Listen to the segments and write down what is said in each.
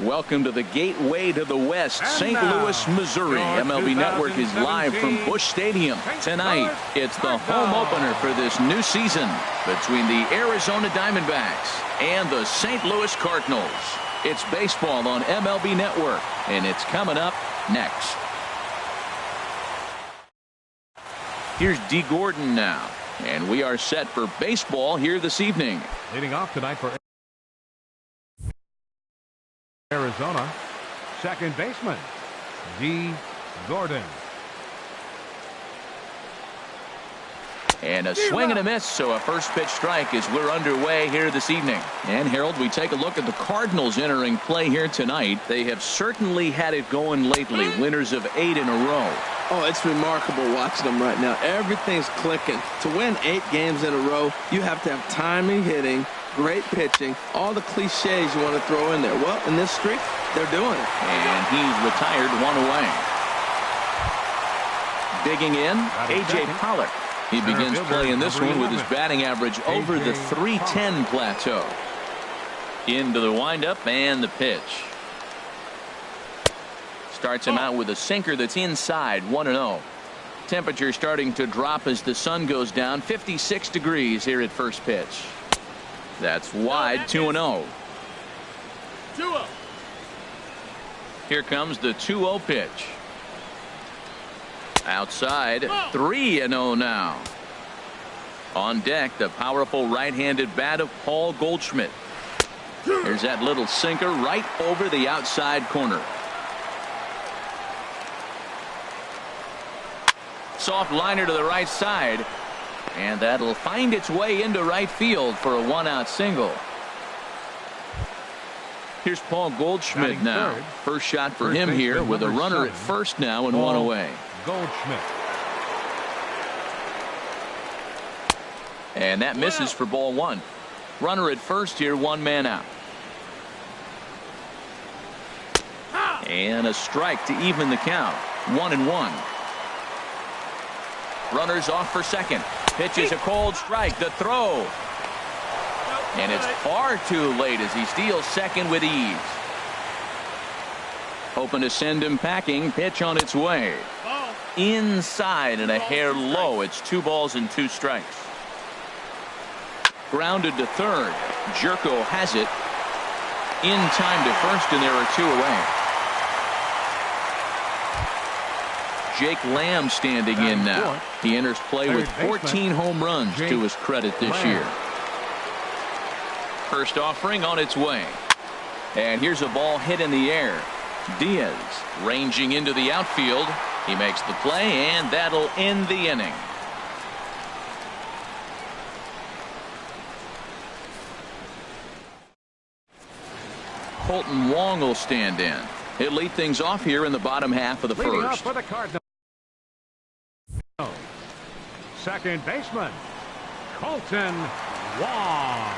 Welcome to the gateway to the West, St. Louis, Missouri. MLB Network is live from Busch Stadium. Tonight, it's the home opener for this new season between the Arizona Diamondbacks and the St. Louis Cardinals. It's baseball on MLB Network, and it's coming up next. Here's Dee Gordon now, and we are set for baseball here this evening. Leading off tonight for Arizona, second baseman Dee Gordon. And a swing and a miss, so a first pitch strike as we're underway here this evening. And Harold, we take a look at the Cardinals entering play here tonight. They have certainly had it going lately, winners of 8 in a row. Oh, it's remarkable watching them right now. Everything's clicking. To win 8 games in a row, you have to have timing hitting, great pitching, all the cliches you want to throw in there. Well, in this streak, they're doing it. And he's retired, 1 away. Digging in, A.J. Pollock. He begins playing this one with his batting average over the .310 plateau. Into the windup and the pitch. Starts him out with a sinker that's inside, 1-0. Temperature starting to drop as the sun goes down, 56 degrees here at first pitch. That's wide, 2-0. 2-0. Here comes the 2-0 pitch. Outside, 3-0 now. On deck, the powerful right-handed bat of Paul Goldschmidt. There's that little sinker right over the outside corner. Soft liner to the right side, and that'll find its way into right field for a 1-out single. Here's Paul Goldschmidt now. First shot for him here with a runner at first now and 1 away. Goldschmidt. And that misses for ball 1. Runner at first here, 1 man out. And a strike to even the count. 1-1. Runners off for second. Pitches a cold strike. The throw. And it's far too late as he steals second with ease. Hoping to send him packing. Pitch on its way. Inside and a hair low. It's 2 balls and 2 strikes. Grounded to third. Jerko has it. In time to first, and there are 2 away. Jake Lamb standing in now. He enters play with 14 home runs to his credit this year. First offering on its way. And here's a ball hit in the air. Diaz ranging into the outfield. He makes the play, and that'll end the inning. Colton Wong will stand in. He'll lead things off here in the bottom half of the first. For the Cardinals. Second baseman Colton Wong.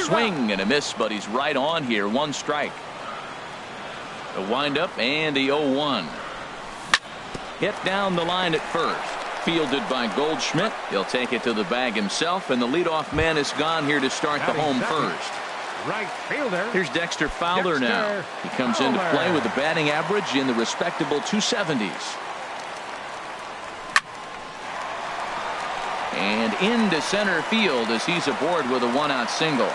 Swing and a miss, but he's right on here. 1 strike. The windup and the 0-1. Hit down the line at first. Fielded by Goldschmidt. He'll take it to the bag himself, and the leadoff man is gone here to start the home first. Right fielder. Here's Dexter Fowler now. He comes into play with a batting average in the respectable 270s. And into center field as he's aboard with a 1-out single.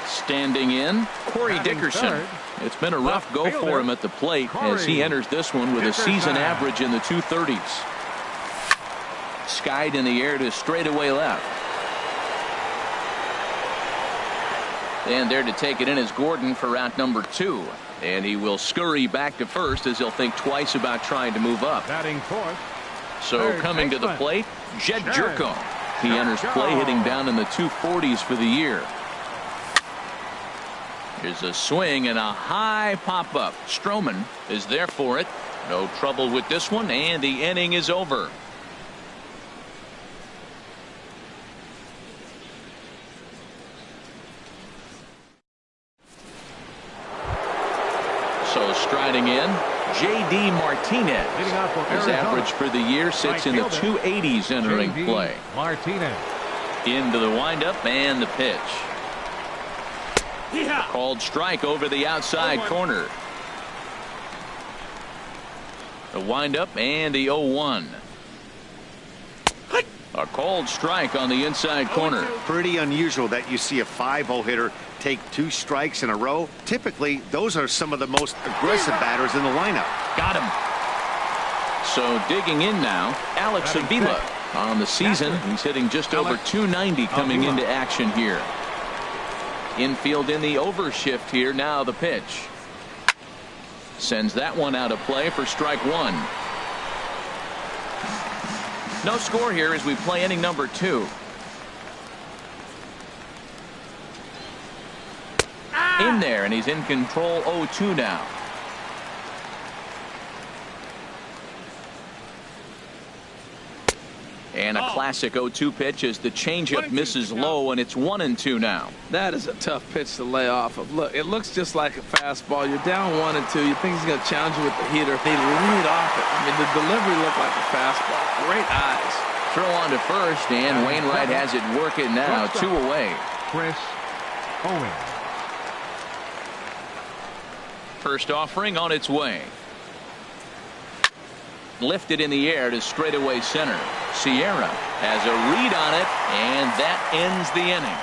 Standing in, Corey Dickerson. It's been a rough go for him at the plate as he enters this one with a season average in the 230s. Skied in the air to straightaway left. And there to take it in is Gordon for route number 2. And he will scurry back to first as he'll think twice about trying to move up. Batting fourth. So coming to the plate, Jed Jerko. He enters play hitting down in the 240s for the year. Here's a swing and a high pop-up. Stroman is there for it. No trouble with this one, and the inning is over. So striding in, J.D. Martinez. His average for the year sits in the 280s entering play. Martinez. Into the windup and the pitch. Yeah. Called strike over the outside corner. The windup and the 0-1. A called strike on the inside corner. Pretty unusual that you see a 5-0 hitter take 2 strikes in a row. Typically, those are some of the most aggressive batters in the lineup. Got him. So digging in now, Alex Avila. On the season, he's hitting just over 290 coming into action here. Infield in the overshift here. Now the pitch. Sends that one out of play for strike 1. No score here as we play inning number 2. In there, and he's in control. 0-2 now. And a classic 0-2 pitch as the changeup misses low, and it's 1-2 now. That is a tough pitch to lay off of. Look, it looks just like a fastball. You're down 1-2. You think he's going to challenge you with the heater. They lead off it. I mean, the delivery looked like a fastball. Great eyes. Throw on to first, and Wainwright has it working now. 2 away. Chris Owings. First offering on its way. Lifted in the air to straightaway center. Sierra has a read on it, and that ends the inning.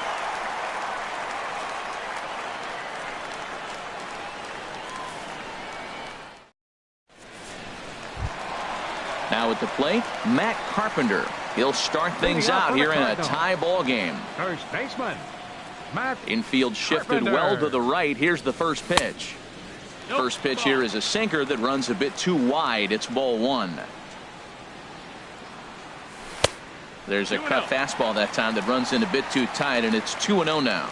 Now at the plate, Matt Carpenter. He'll start things out here in a tie ball game. First baseman, Matt Infield shifted Carpenter. well to the right. Here's the first pitch. First pitch here is a sinker that runs a bit too wide. It's ball 1. There's a cut fastball that time that runs in a bit too tight, and it's 2-0 now.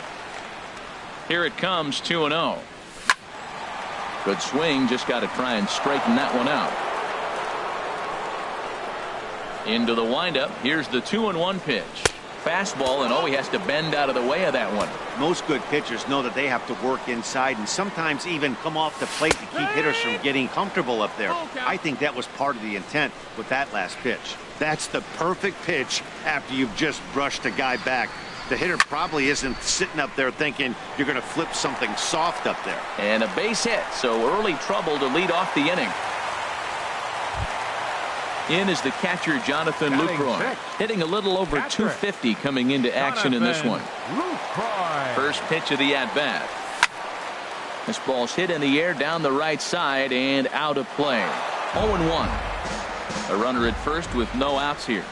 Here it comes, 2-0. Good swing, just got to try and straighten that one out. Into the windup. Here's the 2-1 pitch. Fastball, and he has to bend out of the way of that one. Most good pitchers know that they have to work inside and sometimes even come off the plate to keep hitters from getting comfortable up there. I think that was part of the intent with that last pitch. That's the perfect pitch after you've just brushed a guy back. The hitter probably isn't sitting up there thinking you're going to flip something soft up there. And a base hit, so early trouble to lead off the inning. In is the catcher, Jonathan Lucroy, hitting a little over 250 coming into action in this one. First pitch of the at-bat. This ball's hit in the air down the right side and out of play. 0-1. A runner at first with no outs here.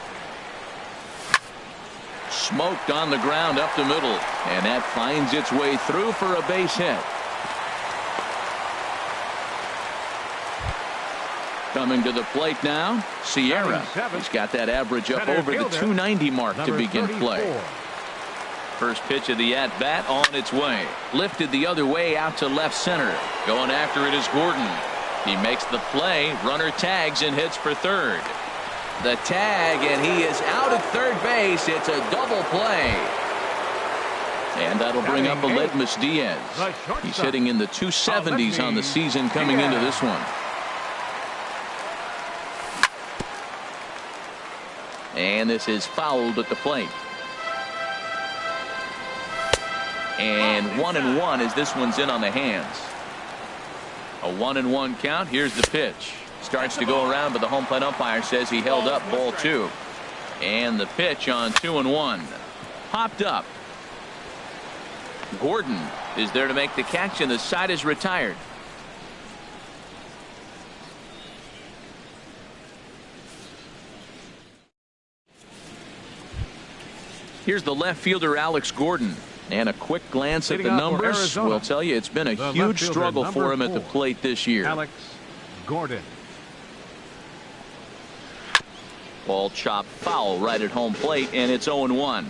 Smoked on the ground up the middle, and that finds its way through for a base hit. Coming to the plate now, Sierra. He's got that average up over the 290 mark to begin play. First pitch of the at-bat on its way. Lifted the other way out to left center. Going after it is Gordon. He makes the play. Runner tags and hits for third. The tag, and he is out at third base. It's a double play. And that'll bring up Aledmus Diaz. He's hitting in the 270s on the season coming into this one. And this is fouled at the plate. And 1-1 as this one's in on the hands. A 1-1 count. Here's the pitch. Starts to go around, but the home plate umpire says he held up ball 2. And the pitch on 2-1. Popped up. Gordon is there to make the catch, and the side is retired. Here's the left fielder, Alex Gordon. And a quick glance at the numbers will tell you it's been a huge struggle for him at the plate this year. Alex Gordon. Ball chopped foul right at home plate, and it's 0-1.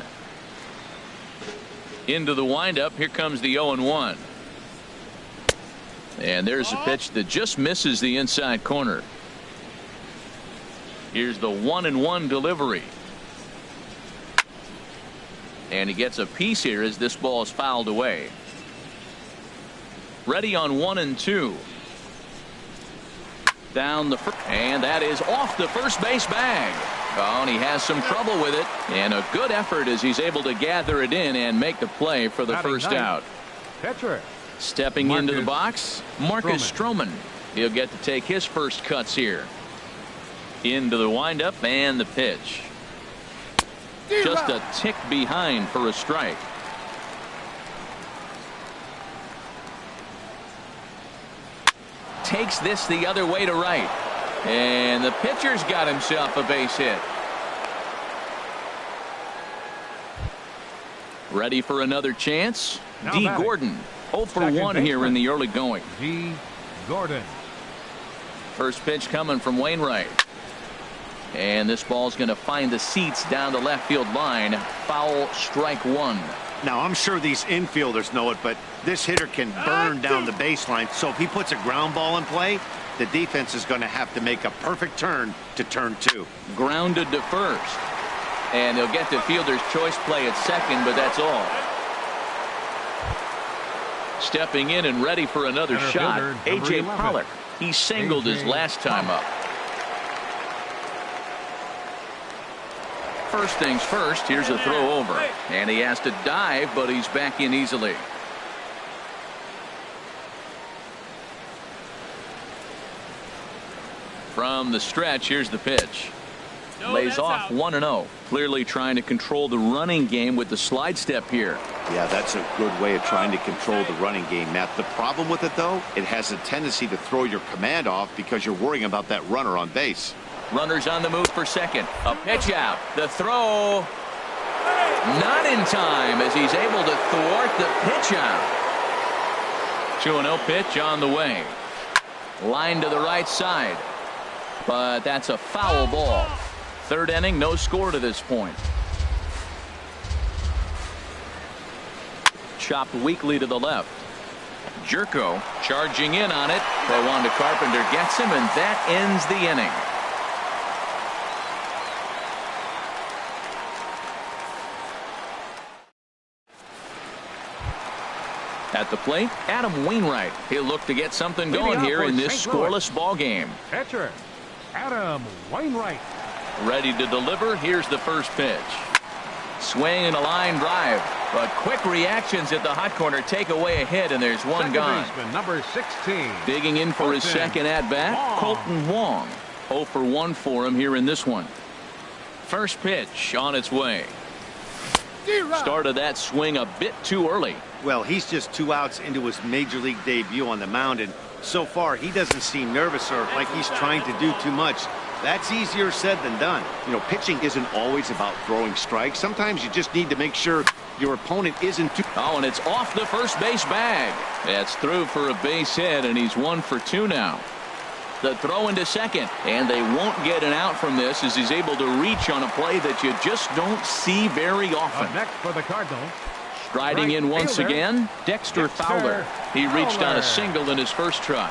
Into the windup. Here comes the 0-1. And there's a pitch that just misses the inside corner. Here's the 1-1 delivery. And he gets a piece here as this ball is fouled away. Ready on 1-2. Down the first, and that is off the first base bag. Oh, and he has some trouble with it. And a good effort as he's able to gather it in and make the play for the first out. Pitcher. Stepping into the box, Marcus Stroman. He'll get to take his first cuts here. Into the windup and the pitch. Just a tick behind for a strike. Takes this the other way to right. And the pitcher's got himself a base hit. Ready for another chance? D. Gordon. 0 for 1 here in the early going. D. Gordon. First pitch coming from Wainwright. And this ball's going to find the seats down the left field line. Foul, strike one. Now, I'm sure these infielders know it, but this hitter can burn down the baseline. So if he puts a ground ball in play, the defense is going to have to make a perfect turn to turn two. Grounded to first. And they'll get the fielder's choice play at second, but that's all. Stepping in and ready for another shot, A.J. Pollock. He singled his last time up. First things first, here's a throw over. And he has to dive, but he's back in easily. From the stretch, here's the pitch. Lays off 1-0. Clearly trying to control the running game with the slide step here. Yeah, that's a good way of trying to control the running game, Matt. The problem with it, though, it has a tendency to throw your command off because you're worrying about that runner on base. Runners on the move for second. A pitch out. The throw not in time as he's able to thwart the pitch out. 2-0 pitch on the way. Line to the right side. But that's a foul ball. Third inning, no score to this point. Chopped weakly to the left. Jerko charging in on it. Rwanda Carpenter gets him, and that ends the inning. At the plate, Adam Wainwright. He'll look to get something going here in this scoreless ball game. Pitcher, Adam Wainwright. Ready to deliver. Here's the first pitch. Swing and a line drive. But quick reactions at the hot corner take away a hit, and there's one gone. Number 16. Digging in for his second at-bat, Colton Wong. 0 for 1 for him here in this one. First pitch on its way. Started that swing a bit too early. Well, he's just 2 outs into his major league debut on the mound, and so far he doesn't seem nervous or like he's trying to do too much. That's easier said than done. You know, pitching isn't always about throwing strikes. Sometimes you just need to make sure your opponent isn't too... Oh, and it's off the first base bag. That's through for a base hit, and he's 1 for 2 now. The throw into second, and they won't get an out from this as he's able to reach on a play that you just don't see very often. Up next for the Cardinals. Striding in once again, Dexter Fowler. He reached on a single in his first try.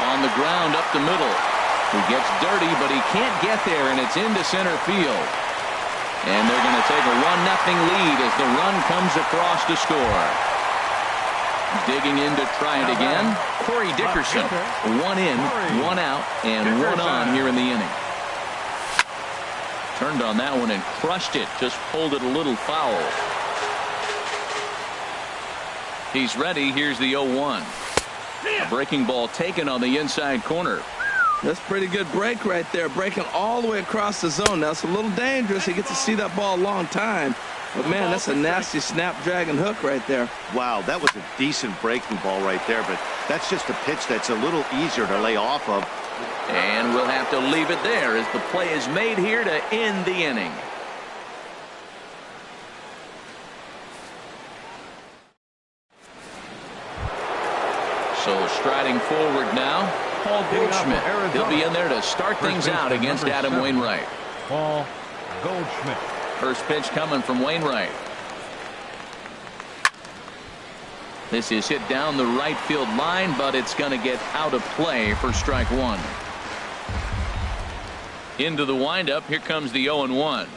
On the ground up the middle. He gets dirty, but he can't get there, and it's into center field. And they're going to take a 1-0 lead as the run comes across to score. Digging in to try it again, Corey Dickerson. 1 in, 1 out, and 1 on here in the inning. Turned on that one and crushed it. Just pulled it a little foul. He's ready. Here's the 0-1. A breaking ball taken on the inside corner. That's a pretty good break right there, breaking all the way across the zone. Now, it's a little dangerous. He gets to see that ball a long time. But, man, that's a nasty snapdragon hook right there. Wow, that was a decent breaking ball right there, but that's just a pitch that's a little easier to lay off of. And we'll have to leave it there as the play is made here to end the inning. So striding forward now, Paul Goldschmidt. He'll be in there to start things out against Adam Wainwright. Paul Goldschmidt. First pitch coming from Wainwright. This is hit down the right field line, but it's going to get out of play for strike one. Into the windup. Here comes the 0-1.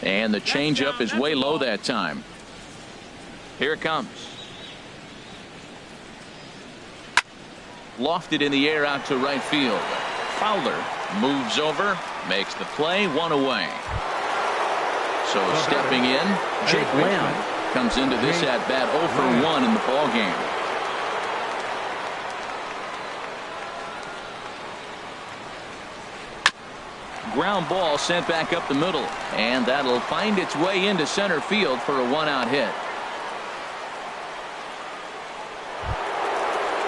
And the changeup is way low that time. Here it comes. Lofted in the air out to right field. Fowler Moves over, makes the play, one away. So stepping in, Jake Lamb comes into this at bat 0 for 1 in the ball game. Ground ball sent back up the middle, and that'll find its way into center field for a 1-out hit.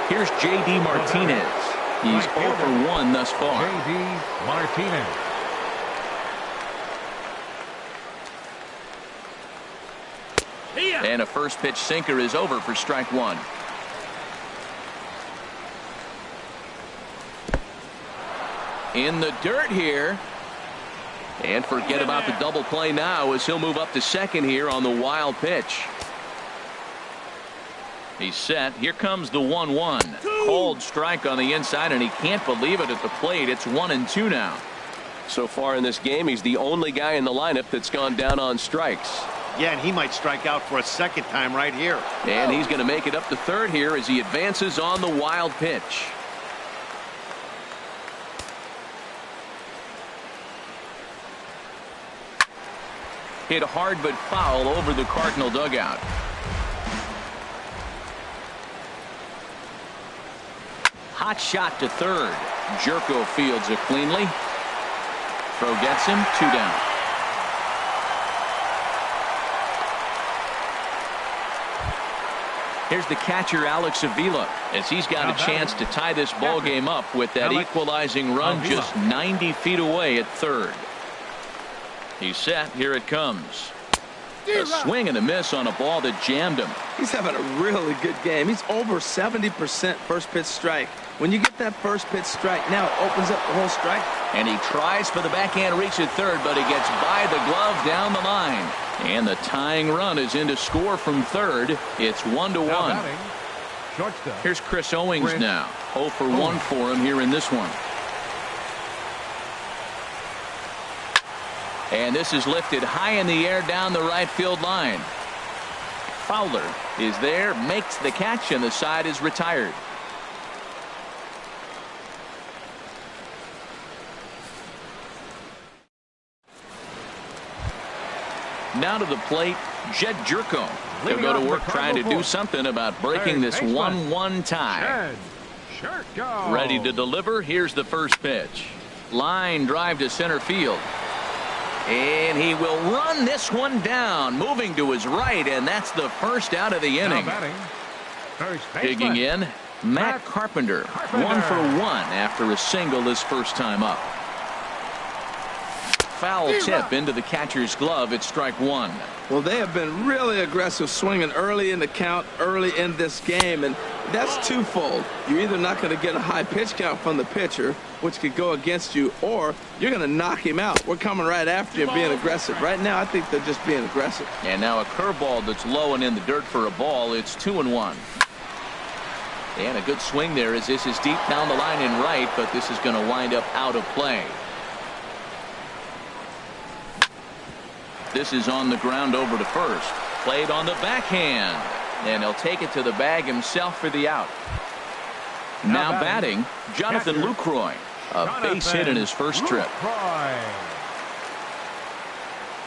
Here's J.D. Martinez. He's 0 for 1 thus far. J.D. Martinez. And a first pitch sinker is over for strike 1. In the dirt here. And forget about the double play now as he'll move up to second here on the wild pitch. He's set. Here comes the 1-1. Cold strike on the inside, and he can't believe it at the plate. It's 1-2 now. So far in this game, he's the only guy in the lineup that's gone down on strikes. Yeah, and he might strike out for a second time right here. And he's going to make it up to third here as he advances on the wild pitch. Hit hard but foul over the Cardinal dugout. Hot shot to third. Jerko fields it cleanly. Throw gets him, 2 down. Here's the catcher Alex Avila as he's got a chance to tie this ball game up with that equalizing run just 90 feet away at third. He's set. Here it comes. A swing and a miss on a ball that jammed him. He's having a really good game. He's over 70% first pitch strike. When you get that first pitch strike, now it opens up the whole strike. And he tries for the backhand reach at third, but he gets by the glove down the line. And the tying run is in to score from third. It's 1-1. Shortstop. Here's Chris Owings now. 0 for 1 for him here in this one. And this is lifted high in the air down the right field line. Fowler is there, makes the catch, and the side is retired. Now to the plate, Jed Jerko. He'll go to work trying to do something about breaking this 1-1 tie. Ready to deliver. Here's the first pitch. Line drive to center field. And he will run this one down, moving to his right, and that's the first out of the inning. Digging in, Matt Carpenter. 1 for 1 after a single his first time up. Foul tip into the catcher's glove. It's strike 1. Well, they have been really aggressive swinging early in the count, early in this game, and that's twofold. You're either not going to get a high pitch count from the pitcher, which could go against you, or you're going to knock him out. We're coming right after you and being aggressive. Right now, I think they're just being aggressive. And now a curveball that's low and in the dirt for a ball. It's 2-1. And a good swing there as this is deep down the line in right, but this is going to wind up out of play. This is on the ground over to first. Played on the backhand. And he'll take it to the bag himself for the out. Now batting, Jonathan Lucroy. A base hit in his first trip.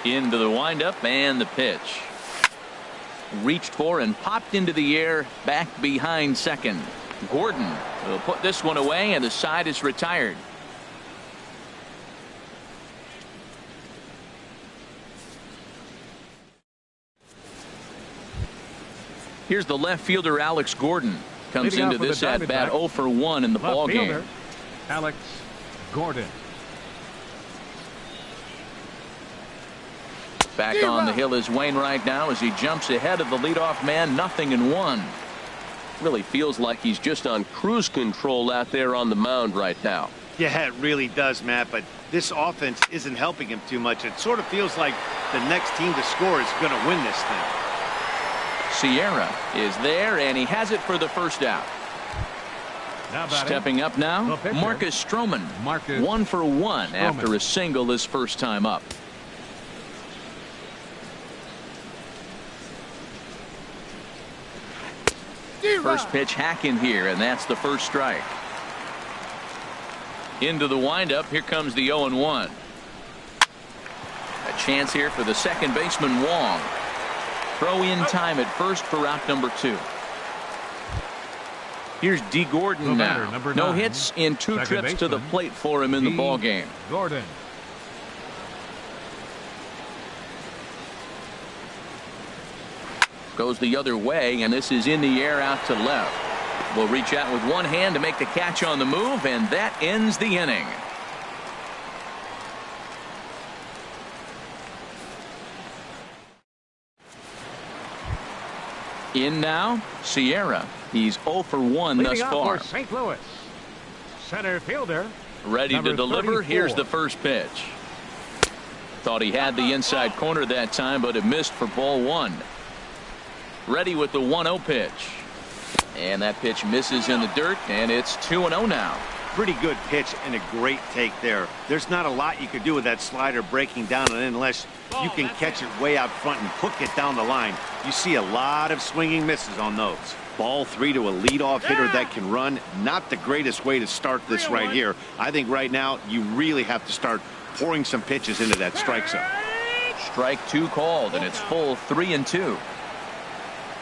Into the windup and the pitch. Reached for and popped into the air back behind second. Gordon will put this one away, and the side is retired. Here's the left fielder Alex Gordon. Comes into this at bat 0 for 1 in the ball game. Alex Gordon. Back on the hill is Wainwright now as he jumps ahead of the leadoff man. 0-1. Really feels like he's just on cruise control out there on the mound right now. Yeah, it really does, Matt, but this offense isn't helping him too much. It sort of feels like the next team to score is going to win this thing. Sierra is there, and he has it for the first out. Stepping up now, Marcus Stroman. 1 for 1 after a single his first time up. First pitch hack in here, and that's the first strike. Into the windup. Here comes the 0-1. A chance here for the second baseman, Wong. Throw in time at first for out number 2. Here's D. Gordon now. No hits in 2 trips to the plate for him in the ball game. Gordon. Goes the other way, and this is in the air out to left. Will reach out with one hand to make the catch on the move, and that ends the inning. In now, Sierra. He's 0 for 1 thus far. For St. Louis. Center fielder. Ready to deliver. 34. Here's the first pitch. Thought he had the inside corner that time, but it missed for ball 1. Ready with the 1-0 pitch. And that pitch misses in the dirt, and it's 2-0 now. Pretty good pitch and a great take there. There's not a lot you could do with that slider breaking down and unless you can catch it way out front and hook it down the line. You see a lot of swinging misses on those. Ball 3 to a leadoff hitter that can run. Not the greatest way to start this right here. I think right now you really have to start pouring some pitches into that strike zone. Strike 2 called, and it's full 3-2.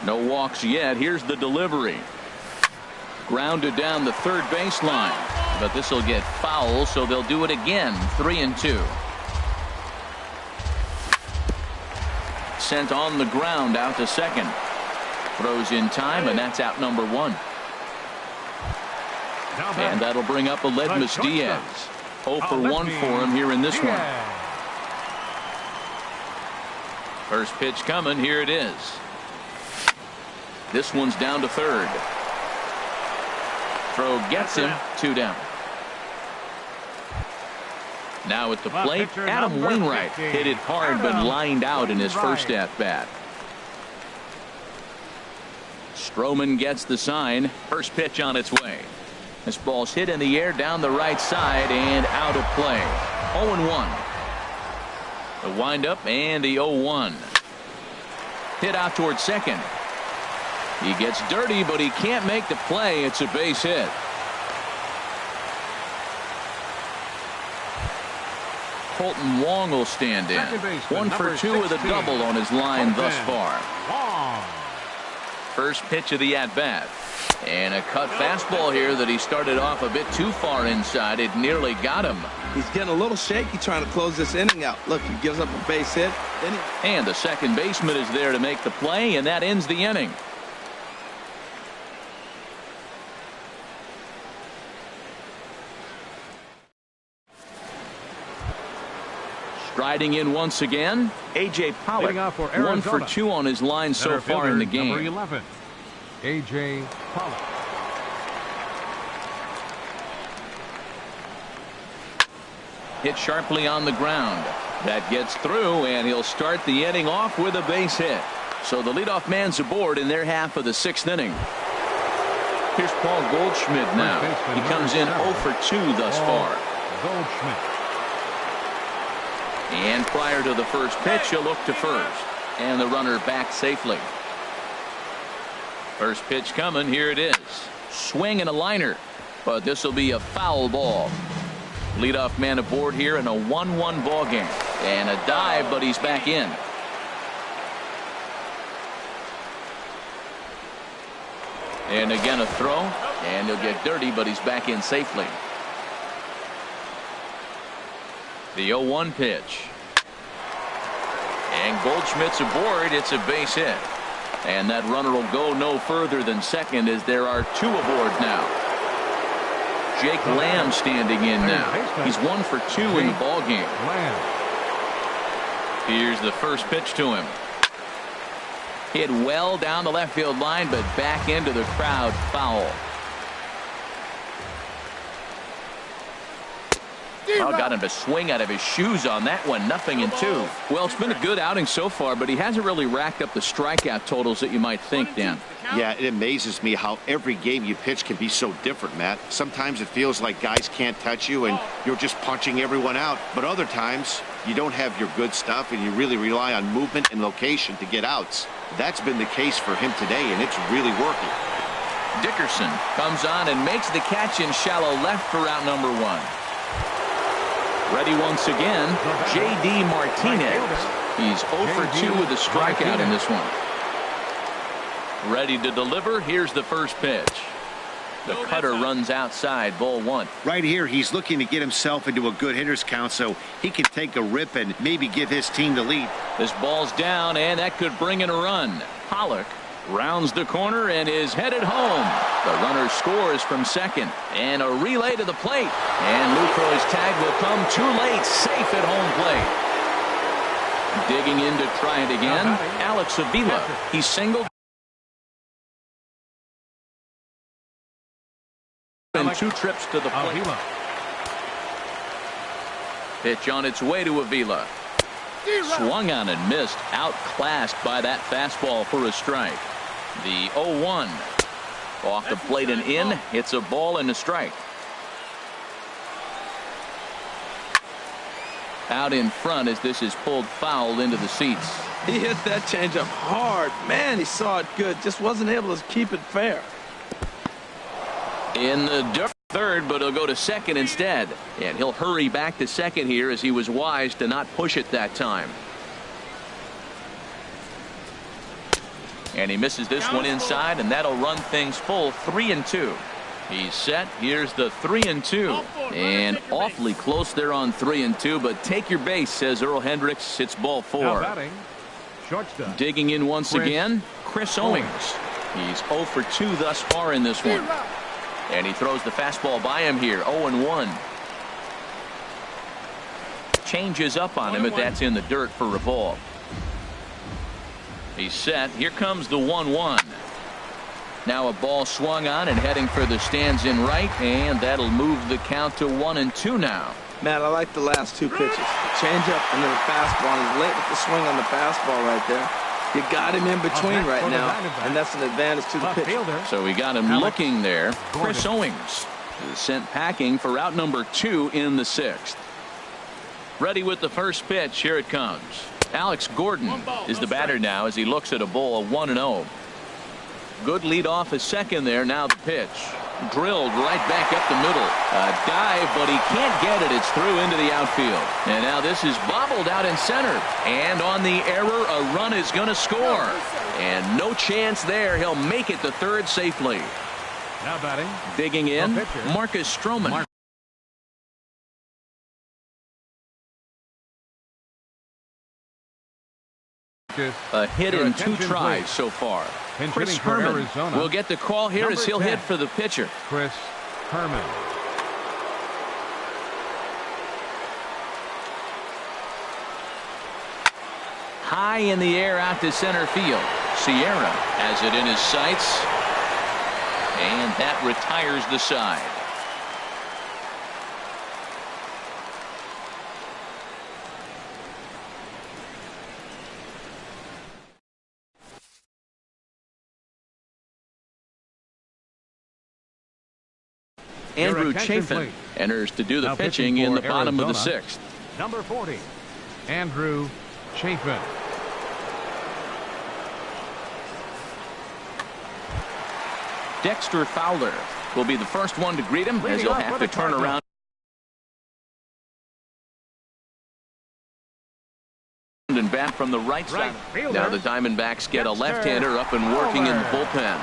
No walks yet. Here's the delivery. Grounded down the third baseline, but this will get foul, so they'll do it again. 3-2. Sent on the ground out to second. Throws in time, and that's out number 1. And that'll bring up Aledmys Diaz. 0 for 1 for him here in this one. First pitch coming. Here it is. This one's down to third. Throw gets him. 2 down. Now at the plate, Adam Wainwright hit it hard but lined out in his first at bat. Stroman gets the sign. First pitch on its way. This ball's hit in the air down the right side and out of play. 0-1. The windup and the 0-1. Hit out towards second. He gets dirty, but he can't make the play. It's a base hit. Colton Wong will stand in. 1 for 2 with a double on his line thus far. First pitch of the at-bat. And a cut fastball here that he started off a bit too far inside. It nearly got him. He's getting a little shaky trying to close this inning out. Look, he gives up a base hit. And the second baseman is there to make the play, and that ends the inning. Striding in once again, A.J. Pollock. 1 for 2 on his line so far in the game. Number 11, A.J. Pollock. Hit sharply on the ground. That gets through, and he'll start the inning off with a base hit. So the leadoff man's aboard in their half of the 6th inning. Here's Paul Goldschmidt now. He comes in 0 for 2 thus far. Goldschmidt. And prior to the first pitch, he'll look to first. And the runner back safely. First pitch coming. Here it is. Swing and a liner. But this will be a foul ball. Leadoff man aboard here in a 1-1 ball game. And a dive, but he's back in. And again a throw. And he'll get dirty, but he's back in safely. The 0-1 pitch. And Goldschmidt's aboard. It's a base hit. And that runner will go no further than second as there are 2 aboard now. Jake Lamb standing in now. He's 1 for 2 in the ball game. Here's the first pitch to him. Hit well down the left field line, but back into the crowd. Foul. Got him to swing out of his shoes on that one. 0-2. Well, it's been a good outing so far, but he hasn't really racked up the strikeout totals that you might think, Dan. Yeah, it amazes me how every game you pitch can be so different, Matt. Sometimes it feels like guys can't touch you and you're just punching everyone out. But other times you don't have your good stuff and you really rely on movement and location to get outs. That's been the case for him today, and it's really working. Dickerson comes on and makes the catch in shallow left for out number 1. Ready once again, J.D. Martinez. He's 0 for 2 with a strikeout in this one. Ready to deliver. Here's the first pitch. The cutter runs outside, ball 1. Right here, he's looking to get himself into a good hitter's count so he can take a rip and maybe give his team the lead. This ball's down, and that could bring in a run. Pollock rounds the corner and is headed home. The runner scores from second, and a relay to the plate. And Lucroy's tag will come too late, safe at home plate. Digging in to try it again, Alex Avila. He singled. And 2 trips to the plate. Pitch on its way to Avila. Swung on and missed. Outclassed by that fastball for a strike. The 0-1. Off the plate and in. It's a ball and a strike. Out in front as this is pulled foul into the seats. He hit that changeup hard. Man, he saw it good. Just wasn't able to keep it fair. In the third, but he'll go to second instead. And he'll hurry back to second here as he was wise to not push it that time. And he misses this one inside, and that'll run things full 3-2. He's set. Here's the 3-2. And awfully close there on 3-2, but take your base, says Earl Hendricks. It's ball 4. Now batting, shortstop. Digging in once again, Chris Owings. He's 0 for 2 thus far in this one. And he throws the fastball by him here, 0-1. Changes up on him, but that's in the dirt for a ball. He's set. Here comes the 1-1. Now a ball swung on and heading for the stands in right, and that'll move the count to 1-2 now. Matt, I like the last 2 pitches. The changeup and then the fastball. He's late with the swing on the fastball right there. You got him in between right now, and that's an advantage to the pitcher. So we got him looking there. Chris Owings is sent packing for out number 2 in the 6th. Ready with the first pitch. Here it comes. Alex Gordon is the batter now as he looks at a ball, 1-0. Good lead off a second there. Now the pitch. Drilled right back up the middle. A dive, but he can't get it. It's through into the outfield. And now this is bobbled out in center. And on the error, a run is going to score. And no chance there. He'll make it to third safely. Now batting. Digging in, Marcus Stroman. A hit in 2 tries so far. Chris Herman will get the call here as he'll hit for the pitcher. Chris Herman. High in the air out to center field. Sierra has it in his sights. And that retires the side. Andrew Chafin enters to do the pitching in the bottom of the 6th. Number 40, Andrew Chafin. Dexter Fowler will be the first one to greet him as he'll have to turn around and bat from the right side. Now the Diamondbacks get a left-hander up and working in the bullpen.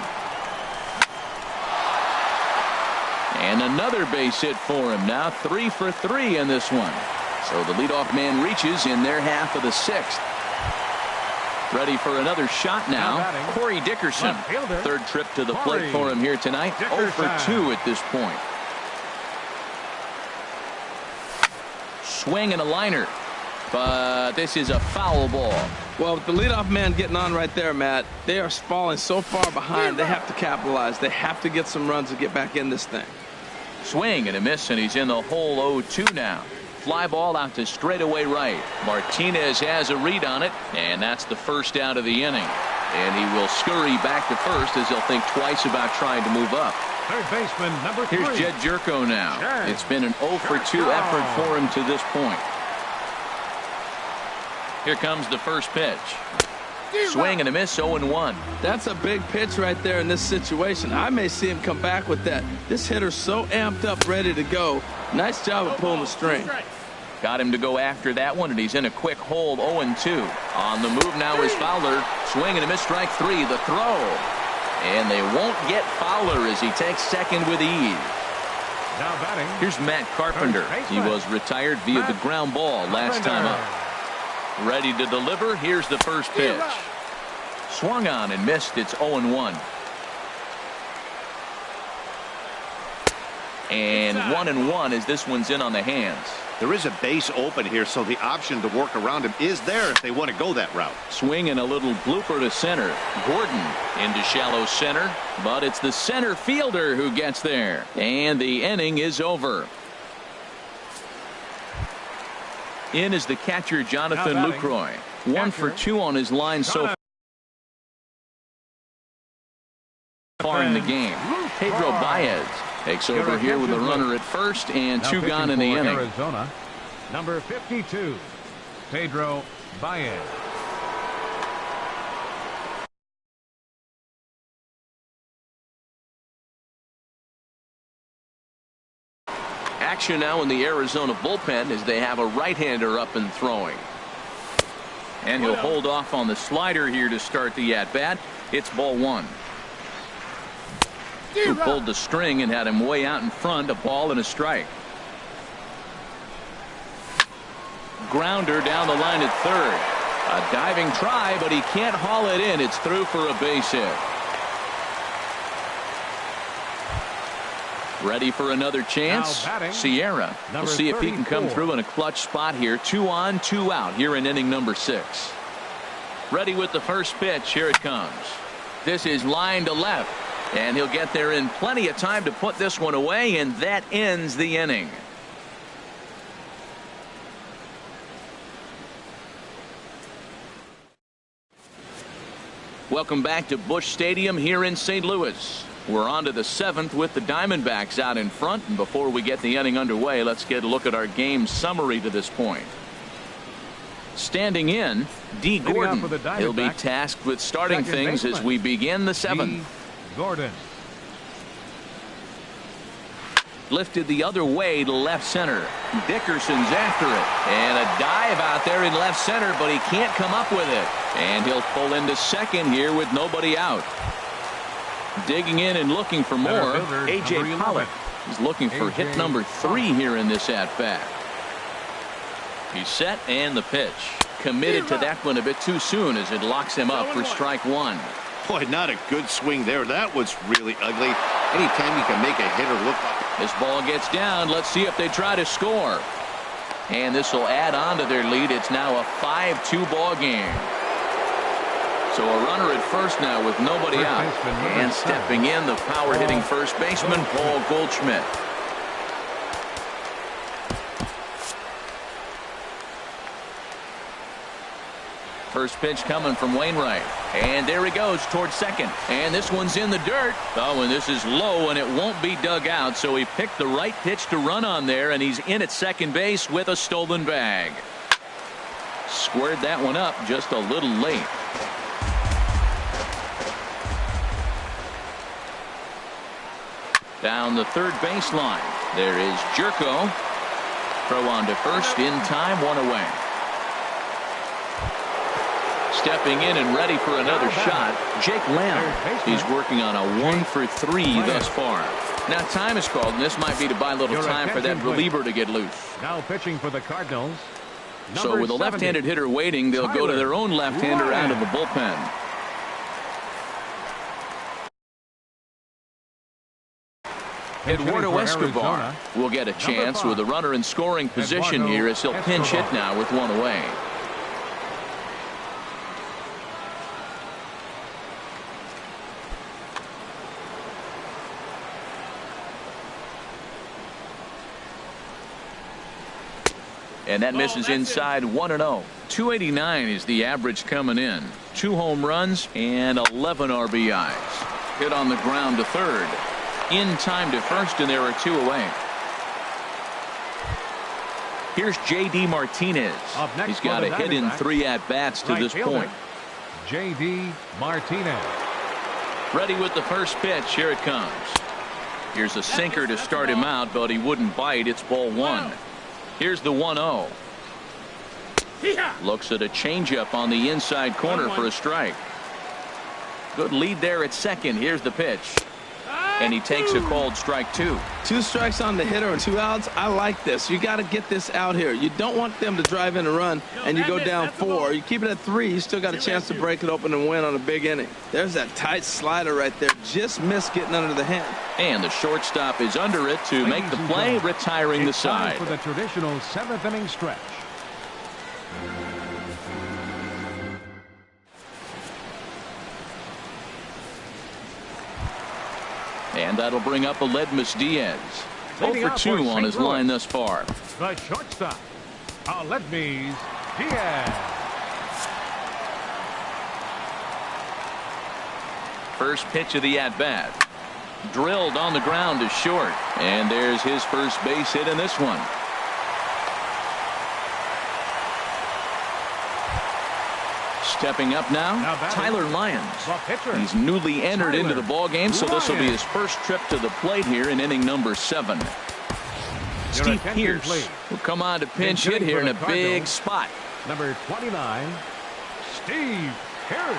And another base hit for him. Now 3 for 3 in this one. So the leadoff man reaches in their half of the 6th. Ready for another shot now. Corey Dickerson. Third trip to the plate for him here tonight. 0 for 2 at this point. Swing and a liner. But this is a foul ball. Well, with the leadoff man getting on right there, Matt, they are falling so far behind. They have to capitalize. They have to get some runs to get back in this thing. Swing and a miss, and he's in the hole 0-2 now. Fly ball out to straightaway right. Martinez has a read on it, and that's the first out of the inning. And he will scurry back to first as he'll think twice about trying to move up. Third baseman, number 3. Here's Jed Jerko now. It's been an 0 for 2 effort for him to this point. Here comes the first pitch. Swing and a miss, 0-1. That's a big pitch right there in this situation. I may see him come back with that. This hitter's so amped up, ready to go. Nice job of pulling the string. Got him to go after that one, and he's in a quick hole. 0-2. On the move now is Fowler. Swing and a miss, strike three. The throw. And they won't get Fowler as he takes second with ease. Now batting. Here's Matt Carpenter. He was retired via the ground ball last time up. Ready to deliver. Here's the first pitch. Swung on and missed. It's 0-1. And 1-1 as this one's in on the hands. There is a base open here, so the option to work around him is there if they want to go that route. Swing and a little blooper to center. Gordon into shallow center, but it's the center fielder who gets there. And the inning is over. In is the catcher, Jonathan Lucroy. 1 for 2 on his line so far in the game. Pedro Baez takes over here with a runner at first and 2 gone in the inning. Arizona, number 52, Pedro Baez. Action now in the Arizona bullpen as they have a right-hander up and throwing. And he'll hold off on the slider here to start the at-bat. It's ball 1. Who pulled the string and had him way out in front. A ball and a strike. Grounder down the line at third. A diving try, but he can't haul it in. It's through for a base hit. Ready for another chance. Sierra. We'll see if he can come through in a clutch spot here. 2 on, 2 out here in inning number 6. Ready with the first pitch. Here it comes. This is line to left. And he'll get there in plenty of time to put this one away, and that ends the inning. Welcome back to Busch Stadium here in St. Louis. We're on to the 7th with the Diamondbacks out in front. And before we get the inning underway, let's get a look at our game summary to this point. Standing in, D. Gordon. He'll be tasked with starting things as we begin the 7th. Gordon. Lifted the other way to left center. Dickerson's after it. And a dive out there in left center, but he can't come up with it. And he'll pull into second here with nobody out. Digging in and looking for more, A.J. Pollock. He's looking for hit number 3 here in this at-bat. He's set and the pitch. Committed to that one a bit too soon as it locks him up for strike 1. Boy, not a good swing there. That was really ugly. Anytime you can make a hitter look like. This ball gets down. Let's see if they try to score. And this will add on to their lead. It's now a 5-2 ball game. So a runner at first now with nobody out. And stepping in, the power-hitting first baseman, Paul Goldschmidt. First pitch coming from Wainwright. And there he goes towards second. And this one's in the dirt. Oh, and this is low, and it won't be dug out. So he picked the right pitch to run on there, and he's in at second base with a stolen bag. Squared that one up just a little late. Down the third baseline. There is Jerko. Throw on to first in time, 1 away. Stepping in and ready for another shot, Jake Lamb. He's working on a 1 for 3 thus far. Now time is called, and this might be to buy a little time for that reliever to get loose. Now pitching for the Cardinals. So with a left-handed hitter waiting, they'll go to their own left-hander out of the bullpen. Eduardo Escobar will get a chance with a runner in scoring position here as he'll pinch hit now with 1 away. And that misses inside. 1-0. 289 is the average coming in. 2 home runs and 11 RBIs. Hit on the ground to third. In time to first, and there are 2 away. Here's J.D. Martinez. He's got a hit in 3 at-bats to this point. J.D. Martinez. Ready with the first pitch. Here it comes. Here's a sinker to start him out, but he wouldn't bite. It's ball 1. Here's the 1-0. Looks at a changeup on the inside corner for a strike. Good lead there at second. Here's the pitch. And he takes a called strike 2. 2 strikes on the hitter and 2 outs. I like this. You got to get this out here. You don't want them to drive in a run and you go down 4. You keep it at 3. You still got a chance to break it open and win on a big inning. There's that tight slider right there. Just missed getting under the hand. And the shortstop is under it to make the play, retiring the side. For the traditional 7th inning stretch. And that'll bring up Aledmys Diaz. 0 for 2 on his line thus far. The shortstop, Aledmys Diaz. First pitch of the at-bat. Drilled on the ground to short. And there's his first base hit in this one. Stepping up now Tyler Lyons. He's newly entered into the ballgame, so this will be his first trip to the plate here in inning number 7. Steve Pearce will come on to pinch hit here in a big spot. Number 29, Steve Pearce.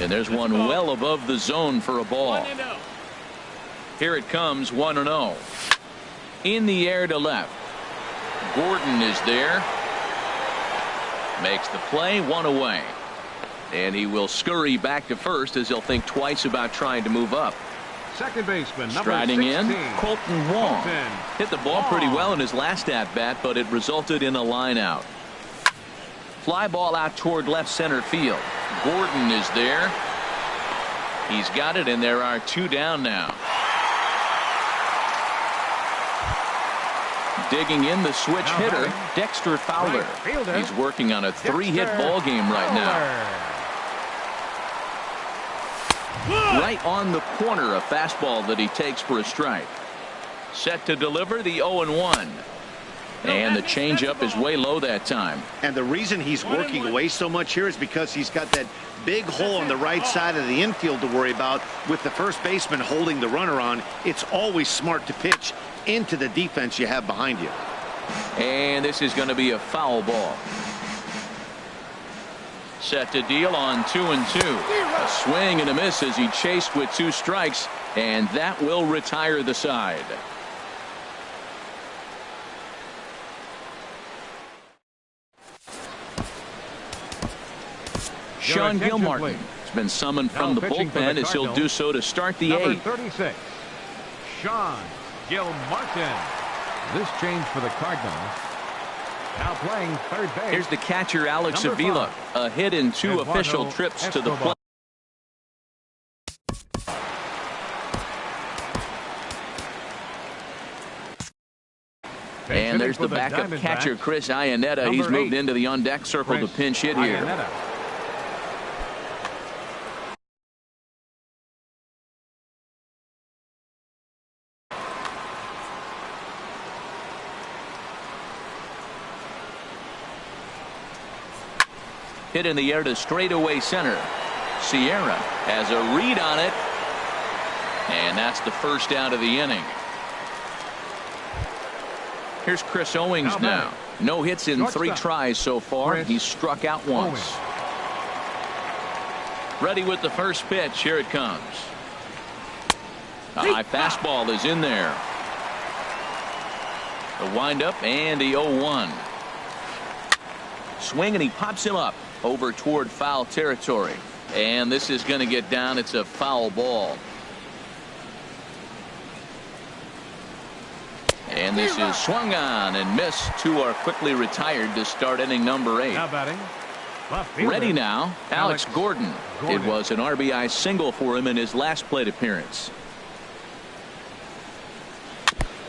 And there's one well above the zone for a ball. Here it comes, 1-0. In the air to left. Gordon is there. Makes the play, 1 away. And he will scurry back to first as he'll think twice about trying to move up. Second baseman, number Striding 16, in, Colton Wong. Hit the ball pretty well in his last at-bat, but it resulted in a line out. Fly ball out toward left center field. Gordon is there. He's got it, and there are 2 down now. Digging in the switch hitter, Dexter Fowler. He's working on a 3-hit ball game right now. Right on the corner, a fastball that he takes for a strike. Set to deliver the 0-1. And the changeup is way low that time. And the reason he's working away so much here is because he's got that big hole on the right side of the infield to worry about with the first baseman holding the runner on. It's always smart to pitch into the defense you have behind you. And this is going to be a foul ball. Set to deal on 2-2. A swing and a miss as he chased with 2 strikes, and that will retire the side. Sean Gilmartin has been summoned from the bullpen as he'll do so to start the 8th. 36, Sean Gilmartin. This change for the Cardinals. Now playing third base. Here's the catcher, Alex Avila. A hit in 2 official trips to the plate. And there's the backup catcher, Chris Iannetta. He's moved into the on-deck circle to pinch hit here. Hit in the air to straightaway center. Sierra has a read on it. And that's the first out of the inning. Here's Chris Owings now. No hits in 3 tries so far. He's struck out once. Ready with the first pitch. Here it comes. A high fastball is in there. The windup and the 0-1. Swing and he pops him up over toward foul territory. And this is going to get down. It's a foul ball. And this is swung on and missed. 2 are quickly retired to start inning number 8. Now batting. Ready now, Alex Gordon. It was an RBI single for him in his last plate appearance.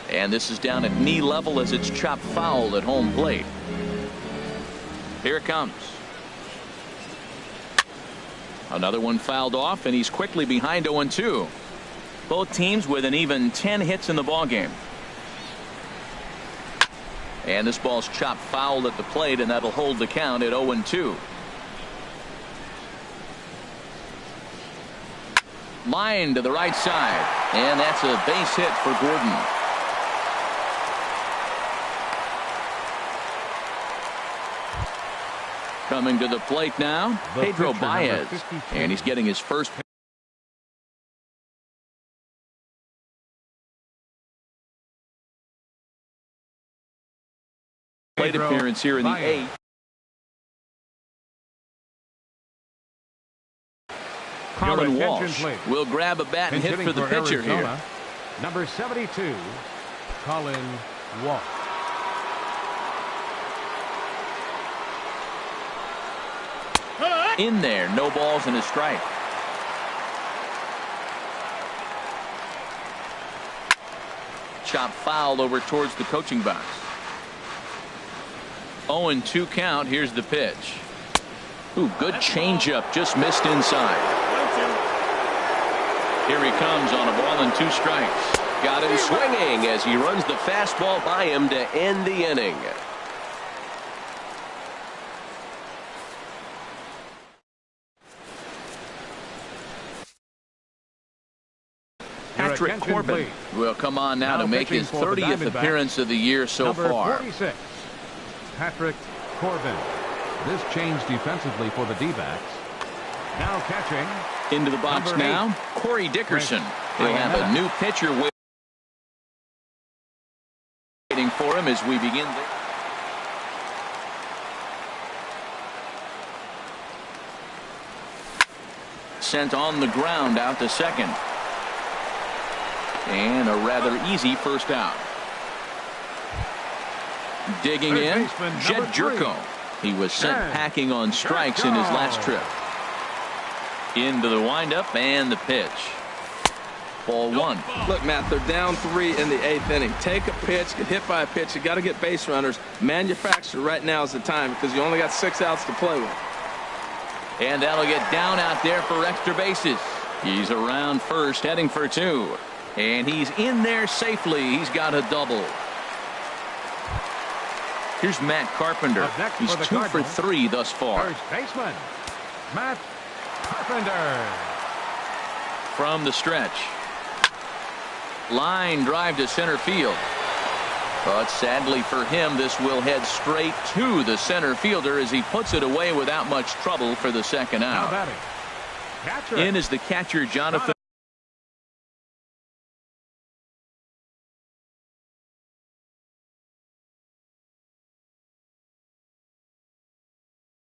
And this is down at knee level as it's chopped foul at home plate. Here it comes. Another one fouled off, and he's quickly behind 0-2. Both teams with an even 10 hits in the ballgame. And this ball's chopped foul at the plate, and that'll hold the count at 0-2. Line to the right side. And that's a base hit for Gordon. Coming to the plate now, Pedro Baez. And he's getting his first plate appearance here in the 8th. Colin Walsh will grab a bat and hit for the pitcher here. Number 72, Colin Walsh. In there, no balls and a strike. Chop foul over towards the coaching box. 0-2 count. Here's the pitch. Ooh, good changeup, just missed inside. Here he comes on a ball and 2 strikes. Got him swinging as he runs the fastball by him to end the inning. Patrick Corbin will come on now to make his 30th appearance of the year so far. 46, Patrick Corbin. This change defensively for the D-backs. Now catching. Into the box now, Corey Dickerson. He'll have a new pitcher waiting for him as we begin. Sent on the ground out to second. And a rather easy first out. Digging in, Jed Jerko. He was sent packing on strikes in his last trip. Into the windup and the pitch. Ball 1. Look, Matt, they're down 3 in the 8th inning. Take a pitch, get hit by a pitch. You got to get base runners. Manufacture right now is the time because you only got 6 outs to play with. And that'll get down out there for extra bases. He's around first, heading for 2. And he's in there safely. He's got a double. Here's Matt Carpenter. He's 2 for 3 thus far. First baseman, Matt Carpenter. From the stretch. Line drive to center field. But sadly for him, this will head straight to the center fielder as he puts it away without much trouble for the second out. In is the catcher, Jonathan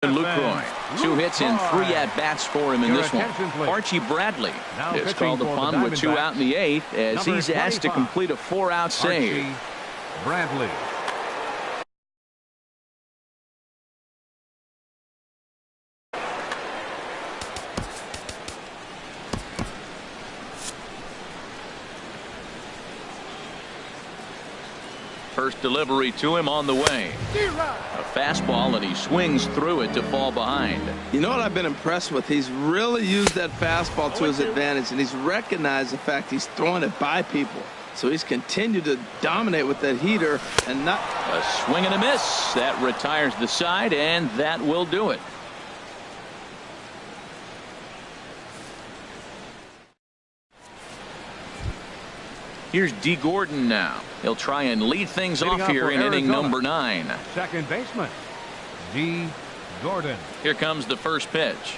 Lucroy. 2 hits and 3 at-bats for him in this one. Archie Bradley is called upon with 2 out in the 8th as he's asked to complete a 4-out save. Bradley. First delivery to him on the way. A fastball, and he swings through it to fall behind. You know what I've been impressed with? He's really used that fastball to his advantage, and he's recognized the fact he's throwing it by people. So he's continued to dominate with that heater and not. A swing and a miss. That retires the side, and that will do it. Here's D. Gordon now. He'll try and lead things off here in inning number 9. Second baseman, D. Gordon. Here comes the first pitch.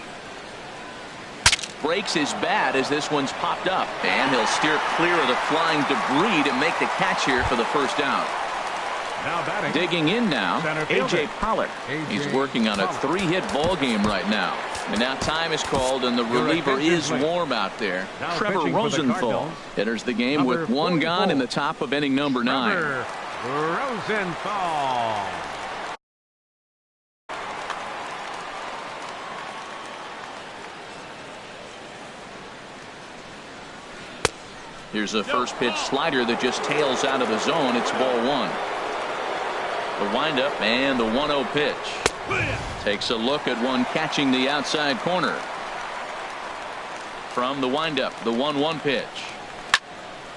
Breaks his bat as this one's popped up. And he'll steer clear of the flying debris to make the catch here for the first out. Now batting. Digging in now, A.J. Pollock. He's working on a 3-hit ball game right now. And now time is called, and the reliever is warm out there. Trevor Rosenthal enters the game with 1 gone in the top of inning number 9. Rosenthal. Here's a first pitch slider that just tails out of the zone. It's ball 1. The windup and the 1-0 pitch. Takes a look at one catching the outside corner. From the windup, the 1-1 pitch.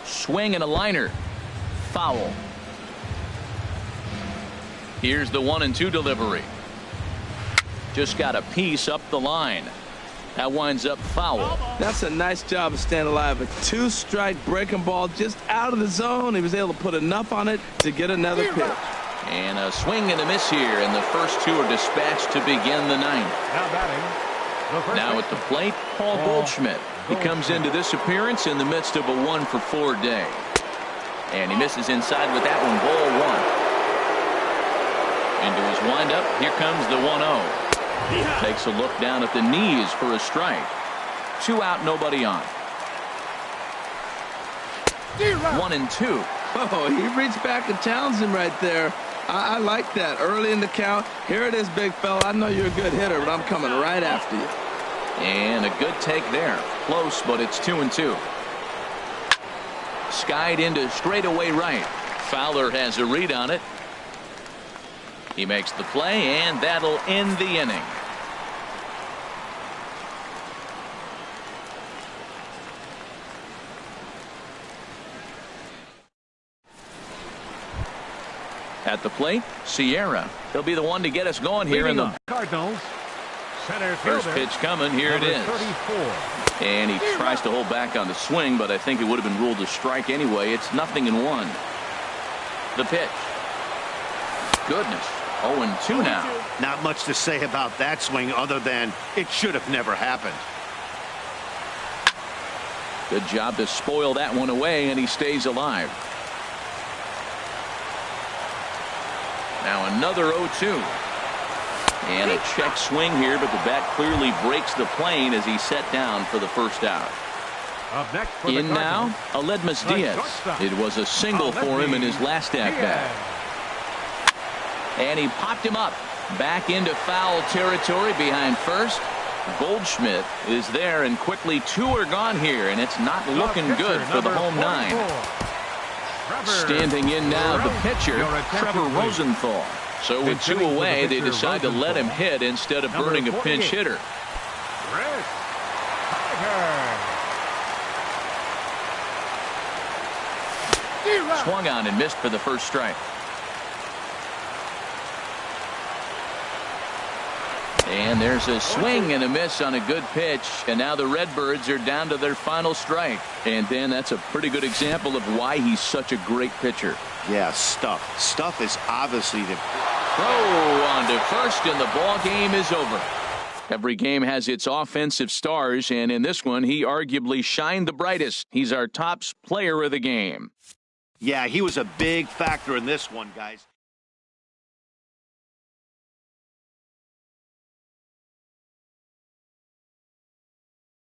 Swing and a liner. Foul. Here's the 1-2 delivery. Just got a piece up the line. That winds up foul. That's a nice job of staying alive. A 2-strike breaking ball just out of the zone. He was able to put enough on it to get another pitch. And a swing and a miss here, and the first two are dispatched to begin the ninth. Now batting. Now at the plate, Paul Goldschmidt. He comes into this appearance in the midst of a 1-for-4 day. And he misses inside with that one, ball one. Into his windup, here comes the 1-0. Takes a look down at the knees for a strike. 2 out, nobody on. 1-2. Oh, he reached back and challenged him right there. I like that. Early in the count. Here it is, big fella. I know you're a good hitter, but I'm coming right after you. And a good take there. Close, but it's 2-2. Skied into straightaway right. Fowler has a read on it. He makes the play, and that'll end the inning. At the plate, Sierra. He'll be the one to get us going here in the Cardinals. Center first fielder, pitch coming. Here it is. 34. And he tries to hold back on the swing, but I think it would have been ruled a strike anyway. It's 0-1. The pitch. Goodness. 0-2 now. Not much to say about that swing other than it should have never happened. Good job to spoil that one away, and he stays alive. Now another 0-2. And a check swing here, but the bat clearly breaks the plane as he's set down for the first out. Up next for In now, Aledmus Diaz. It was a single for him in his last at-bat. And he popped him up. Back into foul territory behind first. Goldschmidt is there, and quickly 2 are gone here, and it's not looking good for the home 9. Standing in now, the pitcher, Trevor Rosenthal. So with 2 away, they decide to let him hit instead of burning a pinch hitter. Swung on and missed for the first strike. And there's a swing and a miss on a good pitch, and now the Redbirds are down to their final strike. And Dan, that's a pretty good example of why he's such a great pitcher. Yeah, Stuff. Stuff is obviously the Throw on to first, and the ball game is over. Every game has its offensive stars, and in this one, he arguably shined the brightest. He's our top player of the game. Yeah, he was a big factor in this one, guys.